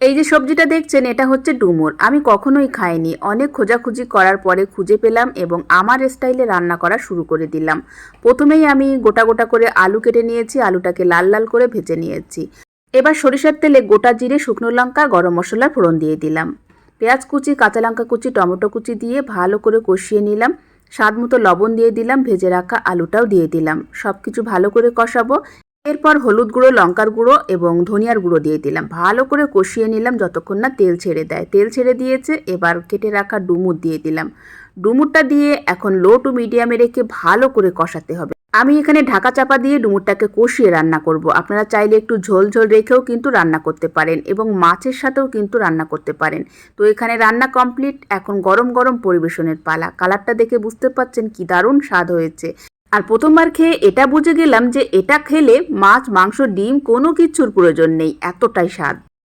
এই যে সবজিটা দেখছেন এটা হচ্ছে ডুমুর। আমি কখনোই খাইনি, অনেক খোঁজাখুঁজি করার পরে খুঁজে পেলাম এবং আমার স্টাইলে রান্না করা শুরু করে দিলাম। প্রথমেই আমি গোটা গোটা করে আলু কেটে নিয়েছি, আলুটাকে লাল লাল করে ভেজে নিয়েছি। এবার সরিষার তেলে গোটা জিরে, শুকনো লঙ্কা, গরম মশলার ফোড়ন দিয়ে দিলাম। পেঁয়াজ কুচি, কাঁচা লঙ্কা কুচি, টমেটো কুচি দিয়ে ভালো করে কষিয়ে নিলাম। স্বাদ মতো লবণ দিয়ে দিলাম, ভেজে রাখা আলুটাও দিয়ে দিলাম। সব কিছু ভালো করে কষাবো। এরপর হলুদ গুঁড়ো, লঙ্কার গুঁড়ো এবং ধনিয়ার গুঁড়ো দিয়ে দিলাম। ভালো করে কষিয়ে নিলাম যতক্ষণ না তেল ছেড়ে দেয়। তেল ছেড়ে দিয়েছে, এবার কেটে রাখা ডুমুর দিয়ে দিলাম। ডুমুরটা দিয়ে এখন লো টু মিডিয়ামে রেখে ভালো করে কষাতে হবে। আমি এখানে ঢাকা চাপা দিয়ে ডুমুরটাকে কষিয়ে রান্না করব। আপনারা চাইলে একটু ঝোল ঝোল রেখেও কিন্তু রান্না করতে পারেন এবং মাছের সাথেও কিন্তু রান্না করতে পারেন। তো এখানে রান্না কমপ্লিট, এখন গরম গরম পরিবেশনের পালা। কালারটা দেখে বুঝতে পারছেন কি দারুণ স্বাদ হয়েছে। আর প্রথমবার খেয়ে এটা বুঝে গেলাম যে এটা খেলে মাছ, মাংস, ডিম কোনো কিছুর প্রয়োজন নেই, এতটাই স্বাদ।